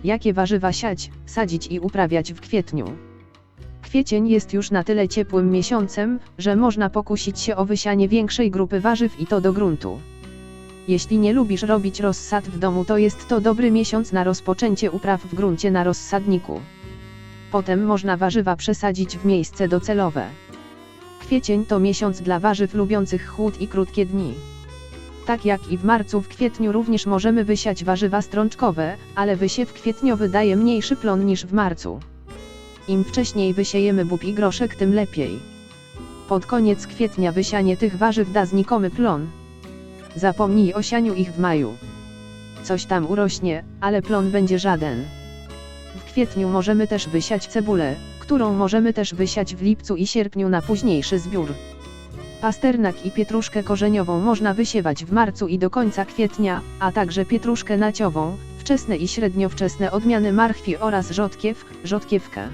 Jakie warzywa siać, sadzić i uprawiać w kwietniu? Kwiecień jest już na tyle ciepłym miesiącem, że można pokusić się o wysianie większej grupy warzyw i to do gruntu. Jeśli nie lubisz robić rozsad w domu, to jest to dobry miesiąc na rozpoczęcie upraw w gruncie na rozsadniku. Potem można warzywa przesadzić w miejsce docelowe. Kwiecień to miesiąc dla warzyw lubiących chłód i krótkie dni. Tak jak i w marcu, w kwietniu również możemy wysiać warzywa strączkowe, ale wysiew kwietniowy daje mniejszy plon niż w marcu. Im wcześniej wysiejemy bób i groszek, tym lepiej. Pod koniec kwietnia wysianie tych warzyw da znikomy plon. Zapomnij o sianiu ich w maju. Coś tam urośnie, ale plon będzie żaden. W kwietniu możemy też wysiać cebulę, którą możemy też wysiać w lipcu i sierpniu na późniejszy zbiór. Pasternak i pietruszkę korzeniową można wysiewać w marcu i do końca kwietnia, a także pietruszkę naciową, wczesne i średniowczesne odmiany marchwi oraz rzodkiew, rzodkiewkę.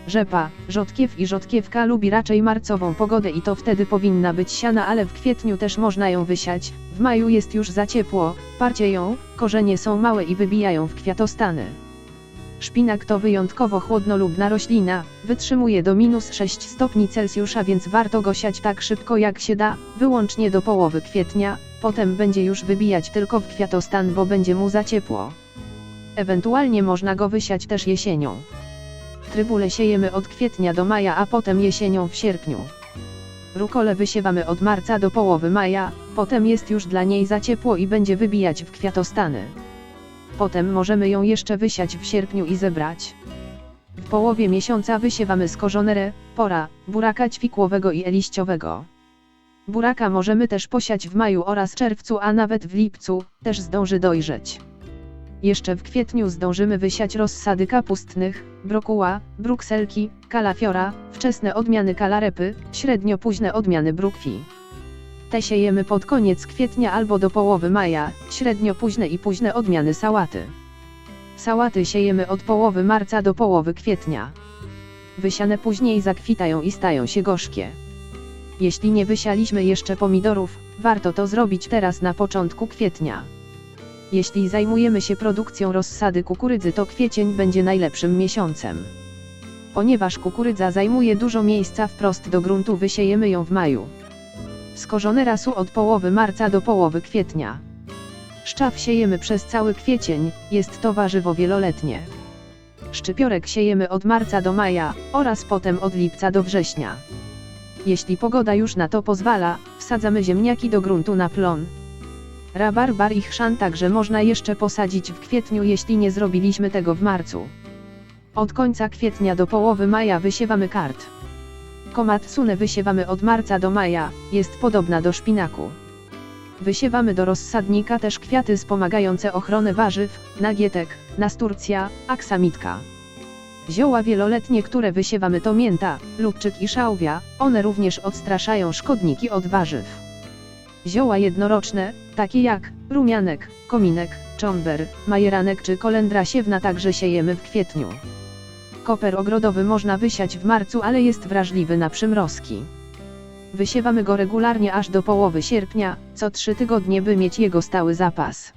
Rzepa, rzodkiew i rzodkiewka lubi raczej marcową pogodę i to wtedy powinna być siana, ale w kwietniu też można ją wysiać. W maju jest już za ciepło, parcie ją, korzenie są małe i wybijają w kwiatostany. Szpinak to wyjątkowo chłodnolubna roślina, wytrzymuje do -6 stopni Celsjusza, więc warto go siać tak szybko jak się da, wyłącznie do połowy kwietnia, potem będzie już wybijać tylko w kwiatostan, bo będzie mu za ciepło. Ewentualnie można go wysiać też jesienią. Trybulę siejemy od kwietnia do maja, a potem jesienią w sierpniu. Rukolę wysiewamy od marca do połowy maja, potem jest już dla niej za ciepło i będzie wybijać w kwiatostany. Potem możemy ją jeszcze wysiać w sierpniu i zebrać. W połowie miesiąca wysiewamy skorzonerę, pora, buraka ćwikłowego i liściowego. Buraka możemy też posiać w maju oraz czerwcu, a nawet w lipcu, też zdąży dojrzeć. Jeszcze w kwietniu zdążymy wysiać rozsady kapustnych, brokuła, brukselki, kalafiora, wczesne odmiany kalarepy, średnio późne odmiany brukwi. Te siejemy pod koniec kwietnia albo do połowy maja, średnio późne i późne odmiany sałaty. Sałaty siejemy od połowy marca do połowy kwietnia. Wysiane później zakwitają i stają się gorzkie. Jeśli nie wysialiśmy jeszcze pomidorów, warto to zrobić teraz na początku kwietnia. Jeśli zajmujemy się produkcją rozsady kukurydzy, to kwiecień będzie najlepszym miesiącem. Ponieważ kukurydza zajmuje dużo miejsca wprost do gruntu, wysiejemy ją w maju. Skorzonera su od połowy marca do połowy kwietnia. Szczaw siejemy przez cały kwiecień, jest to warzywo wieloletnie. Szczypiorek siejemy od marca do maja, oraz potem od lipca do września. Jeśli pogoda już na to pozwala, wsadzamy ziemniaki do gruntu na plon. Rabarbar i chrzan także można jeszcze posadzić w kwietniu, jeśli nie zrobiliśmy tego w marcu. Od końca kwietnia do połowy maja wysiewamy kart. Komatsunę wysiewamy od marca do maja, jest podobna do szpinaku. Wysiewamy do rozsadnika też kwiaty wspomagające ochronę warzyw, nagietek, nasturcja, aksamitka. Zioła wieloletnie, które wysiewamy, to mięta, lubczyk i szałwia, one również odstraszają szkodniki od warzyw. Zioła jednoroczne, takie jak rumianek, kominek, czomber, majeranek czy kolendra siewna także siejemy w kwietniu. Koper ogrodowy można wysiać w marcu, ale jest wrażliwy na przymrozki. Wysiewamy go regularnie aż do połowy sierpnia, co 3 tygodnie, by mieć jego stały zapas.